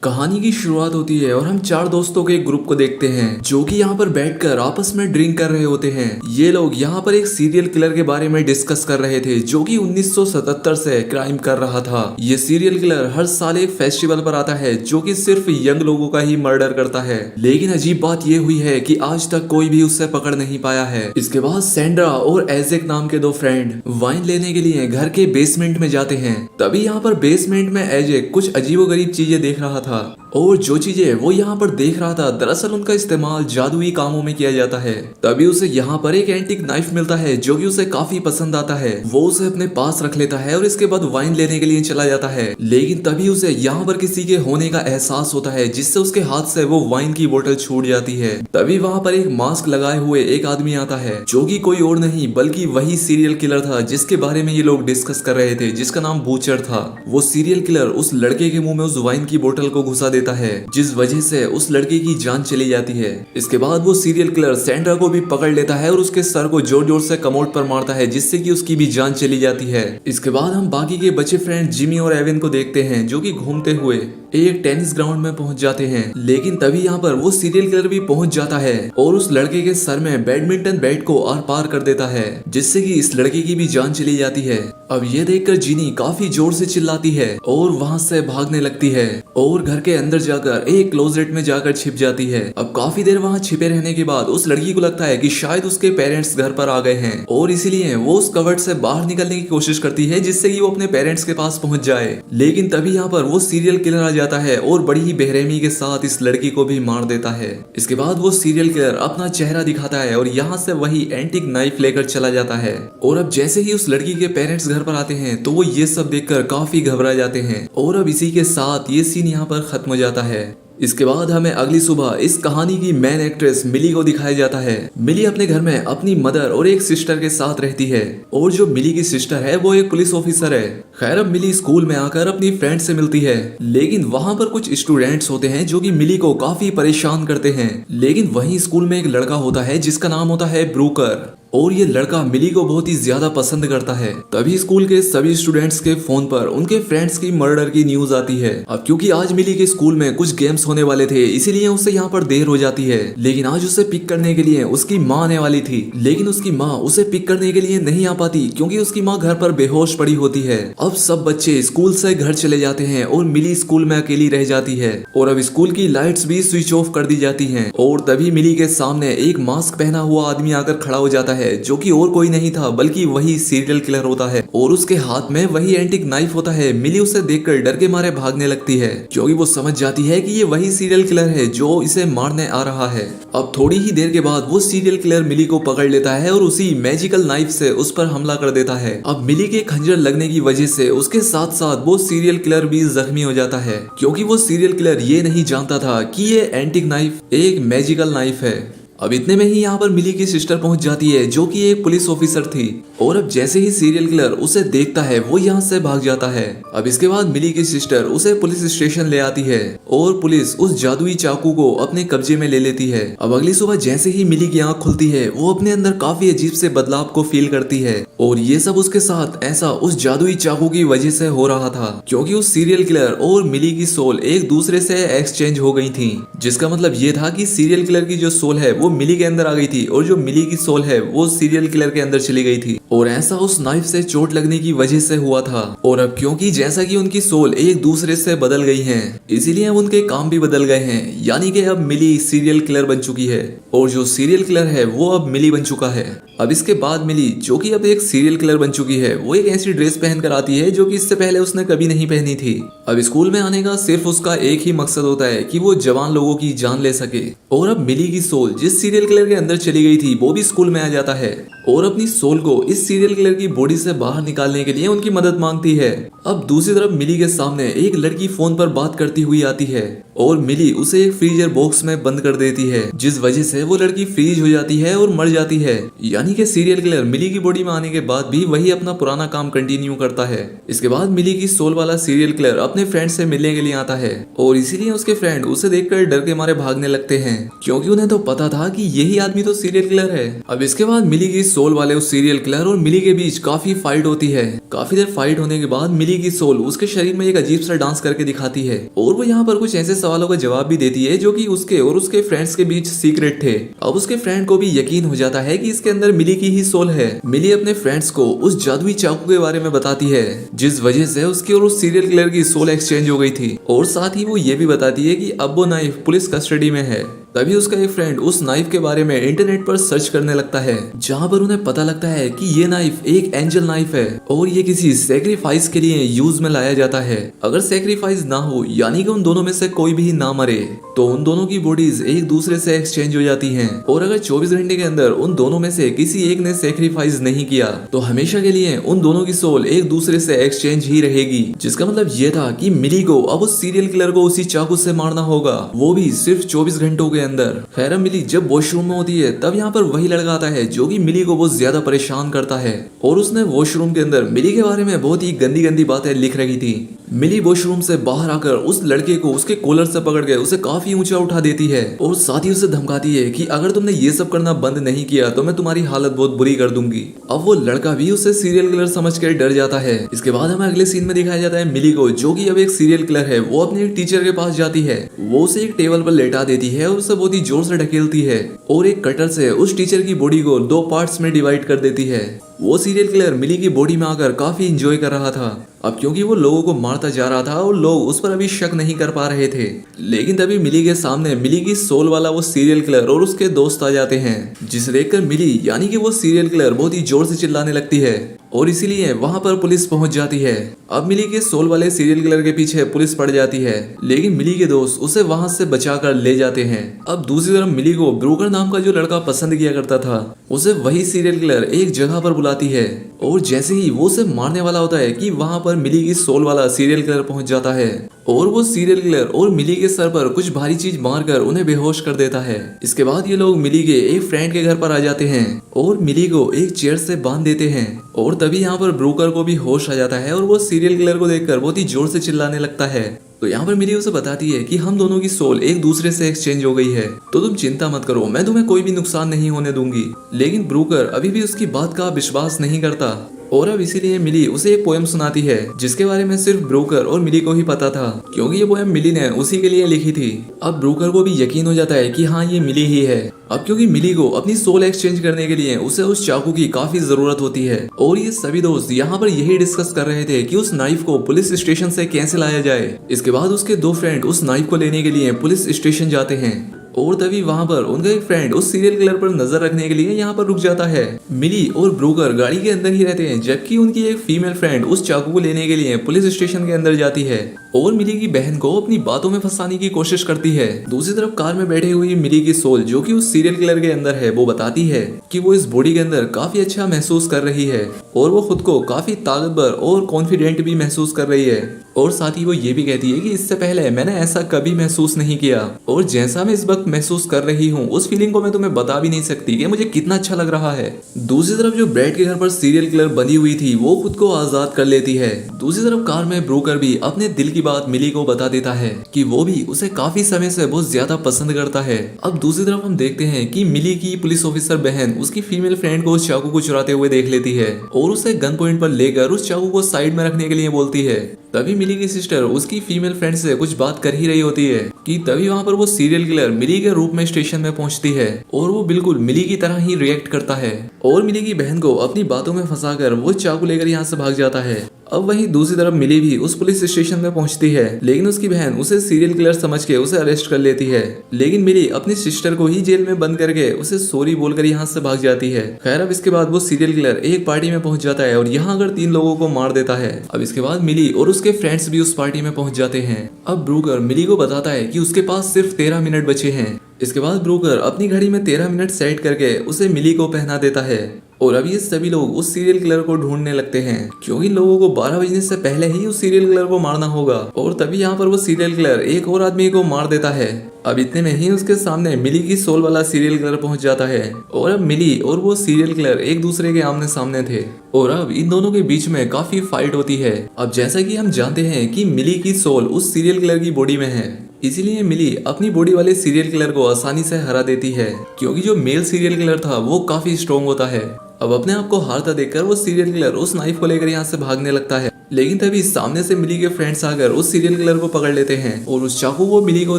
कहानी की शुरुआत होती है और हम चार दोस्तों के एक ग्रुप को देखते हैं जो कि यहाँ पर बैठकर आपस में ड्रिंक कर रहे होते हैं। ये लोग यहाँ पर एक सीरियल किलर के बारे में डिस्कस कर रहे थे जो कि 1977 से क्राइम कर रहा था। ये सीरियल किलर हर साल एक फेस्टिवल पर आता है जो कि सिर्फ यंग लोगों का ही मर्डर करता है। लेकिन अजीब बात ये हुई है कि आज तक कोई भी उससे पकड़ नहीं पाया है। इसके बाद सैंड्रा और एजेक नाम के दो फ्रेंड वाइन लेने के लिए घर के बेसमेंट में जाते हैं। तभी यहाँ पर बेसमेंट में एजेक कुछ अजीबोगरीब चीजें देख रहा था और जो चीजें वो यहाँ पर देख रहा था दरअसल उनका इस्तेमाल जादुई कामों में किया जाता है। तभी उसे यहाँ पर एक एंटीक नाइफ मिलता है जो कि उसे काफी पसंद आता है। वो उसे अपने पास रख लेता है और इसके बाद वाइन लेने के लिए चला जाता है। लेकिन तभी उसे यहाँ पर किसी के होने का एहसास होता है जिससे उसके हाथ से वो वाइन की बोतल छूट जाती है। तभी वहाँ पर एक मास्क लगाए हुए एक आदमी आता है जो कि कोई और नहीं बल्कि वही सीरियल किलर था जिसके बारे में ये लोग डिस्कस कर रहे थे, जिसका नाम बूचर था। वो सीरियल किलर उस लड़के के मुंह में उस वाइन की बोतल को घुसा देता है जिस वजह से उस लड़के की जान चली जाती है। इसके बाद वो सीरियल किलर सैंड्रा को भी पकड़ लेता है और उसके सर को जोर जोर से कमोड पर मारता है जिससे कि उसकी भी जान चली जाती है। इसके बाद हम बाकी के बचे फ्रेंड जिमी और एविन को देखते हैं जो कि घूमते हुए एक टेनिस ग्राउंड में पहुंच जाते हैं। लेकिन तभी यहाँ पर वो सीरियल किलर भी पहुंच जाता है और उस लड़के के सर में बैडमिंटन बैट को आर पार कर देता है जिससे कि इस लड़के की भी जान चली जाती है। अब ये देखकर जीनी काफी जोर से चिल्लाती है और वहां से भागने लगती है और घर के अंदर जाकर एक क्लोजेट में जाकर छिप जाती है। अब काफी देर वहां छिपे रहने के बाद उस लड़की को लगता है कि शायद उसके पेरेंट्स घर पर आ गए हैं और इसीलिए वो उस कवर्ड से बाहर निकलने की कोशिश करती है जिससे कि वो अपने पेरेंट्स के पास पहुंच जाए। लेकिन तभी यहाँ पर वो सीरियल किलर आ जाता है और बड़ी ही बेरहमी के साथ इस लड़की को भी मार देता है। इसके बाद वो सीरियल किलर अपना चेहरा दिखाता है और यहाँ से वही एंटीक नाइफ लेकर चला जाता है। और अब जैसे ही उस लड़की के पेरेंट्स घर पर आते हैं तो वो ये सब देखकर काफी घबरा जाते हैं और अब इसी के साथ ये सीन यहाँ पर खत्म हो जाता है। इसके बाद हमें अगली सुबह इस कहानी की मेन एक्ट्रेस मिली को दिखाया जाता है। मिली अपने घर में अपनी मदर और एक सिस्टर के साथ रहती है और जो मिली की सिस्टर है वो एक पुलिस ऑफिसर है। खैर अब मिली स्कूल में आकर अपनी फ्रेंड से मिलती है लेकिन वहां पर कुछ स्टूडेंट्स होते हैं जो कि मिली को काफी परेशान करते हैं। लेकिन वहीं स्कूल में एक लड़का होता है जिसका नाम होता है ब्रूकर और ये लड़का मिली को बहुत ही ज्यादा पसंद करता है। तभी स्कूल के सभी स्टूडेंट्स के फोन पर उनके फ्रेंड्स की मर्डर की न्यूज आती है। अब क्योंकि आज मिली के स्कूल में कुछ गेम्स होने वाले थे इसीलिए उसे यहाँ पर देर हो जाती है। लेकिन आज उसे पिक करने के लिए उसकी माँ आने वाली थी लेकिन उसकी माँ उसे पिक करने के लिए नहीं आ पाती क्योंकि उसकी माँ घर पर बेहोश पड़ी होती है। अब सब बच्चे स्कूल से घर चले जाते हैं और मिली स्कूल में अकेली रह जाती है और अब स्कूल की लाइट्स भी स्विच ऑफ कर दी जाती है। और तभी मिली के सामने एक मास्क पहना हुआ आदमी आकर खड़ा हो जाता है जो कि और कोई नहीं था बल्कि वही सीरियल किलर होता है और उसके हाथ में वही एंटीक नाइफ होता है। मिली उसे देखकर डर के मारे भागने लगती है क्योंकि वो समझ जाती है कि ये वही सीरियल किलर है जो इसे मारने आ रहा है। अब थोड़ी ही देर के बाद वो सीरियल किलर मिली को पकड़ लेता है और उसी मैजिकल नाइफ से उस पर हमला कर देता है। अब मिली के खंजर लगने की वजह से उसके साथ साथ वो सीरियल किलर भी जख्मी हो जाता है क्योंकि वो सीरियल किलर ये नहीं जानता था कि ये एंटीक नाइफ एक मैजिकल नाइफ है। अब इतने में ही यहाँ पर मिली की सिस्टर पहुंच जाती है जो कि एक पुलिस ऑफिसर थी और अब जैसे ही सीरियल किलर उसे देखता है वो यहाँ से भाग जाता है। अब इसके बाद मिली की सिस्टर उसे पुलिस स्टेशन ले आती है और पुलिस उस जादुई चाकू को अपने कब्जे में ले लेती है। अब अगली सुबह जैसे ही मिली की आंख खुलती है वो अपने अंदर काफी अजीब से बदलाव को फील करती है और ये सब उसके साथ ऐसा उस जादुई चाकू की वजह से हो रहा था क्योंकि उस सीरियल किलर और मिली की सोल एक दूसरे से एक्सचेंज हो गई थी। जिसका मतलब ये था कि सीरियल किलर की जो सोल है वो मिली के अंदर आ गई थी और जो मिली की सोल है वो सीरियल किलर के अंदर चली गई थी और ऐसा उस नाइफ से चोट लगने की वजह से हुआ था। और अब क्योंकि जैसा कि उनकी सोल एक दूसरे से बदल गई हैं इसीलिए अब उनके काम भी बदल गए हैं यानी कि अब मिली सीरियल किलर बन चुकी है और जो सीरियल किलर है वो अब मिली बन चुका है। अब इसके बाद मिली जो कि अब एक सीरियल किलर बन चुकी है वो एक ऐसी ड्रेस पहनकर आती है जो कि इससे पहले उसने कभी नहीं पहनी थी। अब स्कूल में आने का सिर्फ उसका एक ही मकसद होता है कि वो जवान लोगों की जान ले सके। और अब मिली की सोल जिस सीरियल किलर के अंदर चली गई थी वो भी स्कूल में आ जाता है और अपनी सोल को इस सीरियल किलर की बॉडी से बाहर निकालने के लिए उनकी मदद मांगती है। अब दूसरी तरफ मिली के सामने एक लड़की फोन पर बात करती हुई आती है और मिली उसे एक फ्रीजर बॉक्स में बंद कर देती है जिस वजह से वो लड़की फ्रीज हो जाती है और मर जाती है। यानी कि सीरियल किलर मिली की बॉडी में आने के बाद भी वही अपना पुराना काम कंटिन्यू करता है। इसके बाद मिली की सोल वाला सीरियल किलर अपने फ्रेंड से मिलने के लिए आता है और इसीलिए उसके फ्रेंड उसे देखकर डर के मारे भागने लगते हैं क्योंकि उन्हें तो पता था कि यही आदमी तो सीरियल किलर है। अब इसके बाद मिली की सोल वाले उस सीरियल किलर और मिली के बीच काफी फाइट होती है। काफी देर फाइट होने के बाद मिली की सोल उसके शरीर में एक अजीब सा डांस करके दिखाती है और वो यहाँ पर कुछ ऐसे सवालों का जवाब भी देती है जो कि उसके और उसके फ्रेंड्स के बीच सीक्रेट थे। अब उसके फ्रेंड को भी यकीन हो जाता है कि इसके अंदर मिली की ही सोल है। मिली अपने फ्रेंड्स को उस जादुई चाकू के बारे में बताती है जिस वजह से उसकी और उस सीरियल किलर की सोल एक्सचेंज हो गई थी, और साथ ही वो ये भी बताती है कि अब वो नाइफ पुलिस कस्टडी में है। तभी उसका एक फ्रेंड उस नाइफ के बारे में इंटरनेट पर सर्च करने लगता है, जहाँ पर उन्हें पता लगता है कि ये नाइफ एक एंजल नाइफ है और ये किसी सेक्रीफाइस के लिए यूज में लाया जाता है। अगर सेक्रीफाइस ना हो यानी कि उन दोनों में से कोई भी ना मरे तो उन दोनों की बॉडीज एक दूसरे से एक्सचेंज हो जाती हैं, और अगर 24 घंटे के अंदर उन दोनों में से किसी एक ने सेक्रीफाइस नहीं किया तो हमेशा के लिए उन दोनों की सोल एक दूसरे से एक्सचेंज ही रहेगी। जिसका मतलब ये था कि मिली को अब उस सीरियल किलर को उसी चाकू से मारना होगा, वो भी सिर्फ 24 घंटों के अंदर। खैर मिली जब वॉशरूम में होती है तब यहाँ पर वही लड़का आता है जो कि मिली को बहुत ज्यादा परेशान करता है, और उसने वॉशरूम के अंदर मिली के बारे में बहुत ही गंदी गंदी बातें लिख रखी थी। मिली वॉशरूम से बाहर आकर उस लड़के को उसके कॉलर से पकड़ के उसे काफी ऊंचा उठा देती है और साथ ही उसे धमकाती है कि अगर तुमने ये सब करना बंद नहीं किया तो मैं तुम्हारी हालत बहुत बुरी कर दूंगी। अब वो लड़का भी उसे सीरियल किलर समझ कर डर जाता है। इसके बाद हमें अगले सीन में दिखाया जाता है मिली को, जो कि अब एक सीरियल किलर है। वो अपने एक टीचर के पास जाती है, वो उसे एक टेबल पर लेटा देती है और उसे बहुत ही जोर से ढकेलती है और एक कटर से उस टीचर की बॉडी को 2 पार्ट्स में डिवाइड कर देती है। वो सीरियल किलर मिली की बॉडी में आकर काफी इंजॉय कर रहा था। अब क्योंकि वो लोगों को मारता जा रहा था और लोग उस पर अभी शक नहीं कर पा रहे थे, लेकिन तभी मिली के सामने मिली की सोल वाला वो सीरियल किलर और उसके दोस्त आ जाते हैं, जिसे देखकर मिली यानी कि वो सीरियल किलर बहुत ही जोर से चिल्लाने लगती है और इसीलिए वहां पर पुलिस पहुंच जाती है। अब मिली के सोल वाले सीरियल किलर के पीछे पुलिस पड़ जाती है, लेकिन मिली के दोस्त उसे वहां से बचाकर ले जाते हैं। अब दूसरी तरफ मिली को ब्रोकर नाम का जो लड़का पसंद किया करता था, उसे वही सीरियल किलर एक जगह पर बुलाती है, और जैसे ही वो उसे मारने वाला होता है कि वहां पर मिली की सोल वाला सीरियल किलर पहुंच जाता है और वो सीरियल किलर और मिली के सर पर कुछ भारी चीज मारकर उन्हें बेहोश कर देता है। इसके बाद ये लोग मिली के एक फ्रेंड के घर पर आ जाते हैं और मिली को एक चेयर से बांध देते हैं, और तभी यहाँ पर ब्रोकर को भी होश आ जाता है और वो सीरियल किलर को देखकर बहुत ही जोर से चिल्लाने लगता है। तो यहाँ पर मिली उसे बताती है कि हम दोनों की सोल एक दूसरे से एक्सचेंज हो गई है, तो तुम चिंता मत करो, मैं तुम्हें कोई भी नुकसान नहीं होने दूंगी। लेकिन ब्रोकर अभी भी उसकी बात का विश्वास नहीं करता, और अब इसीलिए मिली उसे एक पोएम सुनाती है जिसके बारे में सिर्फ ब्रोकर और मिली को ही पता था, क्योंकि ये पोएम मिली ने उसी के लिए लिखी थी। अब ब्रोकर को भी यकीन हो जाता है कि हाँ ये मिली ही है। अब क्योंकि मिली को अपनी सोल एक्सचेंज करने के लिए उसे उस चाकू की काफी जरूरत होती है, और ये सभी दोस्त यहाँ पर यही डिस्कस कर रहे थे कि उस नाइफ को पुलिस स्टेशन से कैसे लाया जाए। इसके बाद उसके 2 फ्रेंड उस नाइफ को लेने के लिए पुलिस स्टेशन जाते हैं, और तभी वहां पर उनका एक फ्रेंड उस सीरियल किलर पर नजर रखने के लिए यहाँ पर रुक जाता है। मिली और ब्रोकर गाड़ी के अंदर ही रहते हैं, जबकि उनकी एक फीमेल फ्रेंड उस चाकू को लेने के लिए पुलिस स्टेशन के अंदर जाती है और मिली की बहन को अपनी बातों में फंसाने की कोशिश करती है। दूसरी तरफ कार में बैठे हुई मिली की सोल, जो कि उस सीरियल किलर के अंदर है, वो बताती है कि वो इस बॉडी के अंदर काफी अच्छा महसूस कर रही है और वो खुद को काफी ताकतवर और कॉन्फिडेंट भी महसूस कर रही है, और साथ ही वो ये भी कहती है कि इससे पहले मैंने ऐसा कभी महसूस नहीं किया, और जैसा मैं इस वक्त महसूस कर रही हूँ उस फीलिंग को मैं तुम्हें बता भी नहीं सकती कि मुझे कितना अच्छा लग रहा है। दूसरी तरफ जो ब्रैड के घर पर सीरियल किलर बंधी हुई थी वो खुद को आजाद कर लेती है। दूसरी तरफ कार में ब्रोकर भी अपने दिल की बात मिली को बता देता है कि वो भी उसे काफी समय से बहुत ज्यादा पसंद करता है। अब दूसरी तरफ हम देखते हैं कि मिली की पुलिस ऑफिसर बहन उसकी फीमेल फ्रेंड को उस चाकू को चुराते हुए देख लेती है और उसे गन पॉइंट पर लेकर उस चाकू को साइड में रखने के लिए बोलती है। तभी मिली की सिस्टर उसकी फीमेल फ्रेंड से कुछ बात कर ही रही होती है कि तभी वहां पर वो सीरियल किलर मिली के रूप में स्टेशन में पहुंचती है और वो बिल्कुल मिली की तरह ही रिएक्ट करता है और मिली की बहन को अपनी बातों में फंसाकर वो चाकू लेकर यहाँ से भाग जाता है। अब वहीं दूसरी तरफ मिली भी उस पुलिस स्टेशन में पहुंचती है, लेकिन उसकी बहन उसे सीरियल किलर समझ के उसे अरेस्ट कर लेती है। लेकिन मिली अपनी सिस्टर को ही जेल में बंद करके उसे सॉरी बोलकर यहाँ से भाग जाती है। खैर अब इसके बाद वो सीरियल किलर एक पार्टी में पहुंच जाता है और यहाँ अगर 3 लोगों को मार देता है। अब इसके बाद मिली और उसके फ्रेंड्स भी उस पार्टी में पहुंच जाते हैं। अब ब्रोकर मिली को बताता है कि उसके पास सिर्फ 13 मिनट बचे हैं। इसके बाद ब्रोकर अपनी घड़ी में 13 मिनट सेट करके उसे मिली को पहना देता है और अब ये सभी लोग उस सीरियल किलर को ढूंढने लगते हैं, क्योंकि लोगों को 12 बजने से पहले ही उस सीरियल किलर को मारना होगा। और तभी यहाँ पर वो सीरियल किलर एक और आदमी को मार देता है। अब इतने में ही उसके सामने मिली की सोल वाला सीरियल किलर पहुंच जाता है और अब मिली और वो सीरियल किलर एक दूसरे के आमने सामने थे और अब इन दोनों के बीच में काफी फाइट होती है। अब जैसा कि हम जानते हैं कि मिली की सोल उस सीरियल किलर की बॉडी में है, इसीलिए मिली अपनी बॉडी वाले सीरियल किलर को आसानी से हरा देती है, क्योंकि जो मेल सीरियल किलर था वो काफी स्ट्रॉन्ग होता है। अब अपने आप को हारता देखकर वो सीरियल किलर उस नाइफ को लेकर यहाँ से भागने लगता है, लेकिन तभी सामने से मिली के फ्रेंड्स आकर उस सीरियल किलर को पकड़ लेते हैं और उस चाकू को मिली को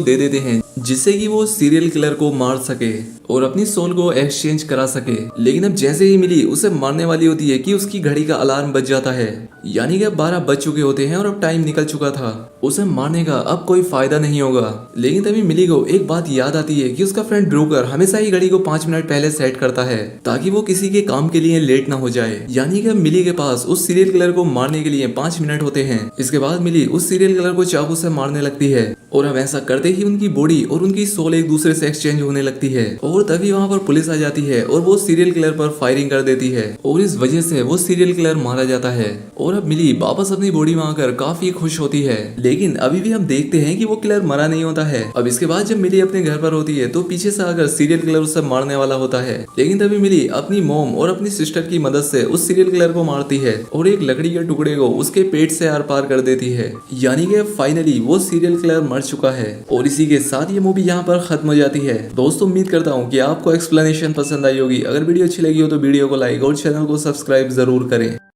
दे देते हैं, जिससे कि वो सीरियल किलर को मार सके और अपनी सोल को एक्सचेंज करा सके। लेकिन अब जैसे ही मिली उसे मारने वाली होती है कि उसकी घड़ी का अलार्म बज जाता है, यानी कि अब 12 बज चुके होते हैं और अब टाइम निकल चुका था। उसे मारने का अब कोई फायदा नहीं होगा। लेकिन तभी मिली को एक बात याद आती है कि उसका फ्रेंड ब्रूकर हमेशा ही घड़ी को 5 मिनट पहले सेट करता है ताकि वो किसी के काम के लिए लेट ना हो जाए। यानी कि अब मिली के पास उस सीरियल किलर को मारने के लिए 5 मिनट होते हैं। इसके बाद मिली उस सीरियल किलर को चाकू से मारने लगती है और अब ऐसा करते ही उनकी बॉडी और उनकी सोल एक दूसरे से एक्सचेंज होने लगती है और तभी वहाँ पर पुलिस आ जाती है और वो सीरियल किलर पर फायरिंग कर देती है और इस वजह से वो सीरियल किलर मारा जाता है। और अब मिली वापस अपनी बॉडी में आकर काफी खुश होती है, लेकिन अभी भी हम देखते हैं कि वो किलर मरा नहीं होता है। अब इसके बाद जब मिली अपने घर पर होती है तो पीछे से आकर सीरियल किलर उसे मारने वाला होता है, लेकिन तभी मिली अपनी मॉम और अपनी सिस्टर की मदद से उस सीरियल किलर को मारती है और एक लकड़ी के टुकड़े को उसके पेट से आर पार कर देती है। यानी कि फाइनली वो सीरियल किलर मर चुका है और इसी के साथ ये मूवी यहाँ पर खत्म हो जाती है। दोस्तों उम्मीद करता हूँ कि आपको एक्सप्लेनेशन पसंद आई होगी। अगर वीडियो अच्छी लगी हो तो वीडियो को लाइक और चैनल को सब्सक्राइब जरूर करें।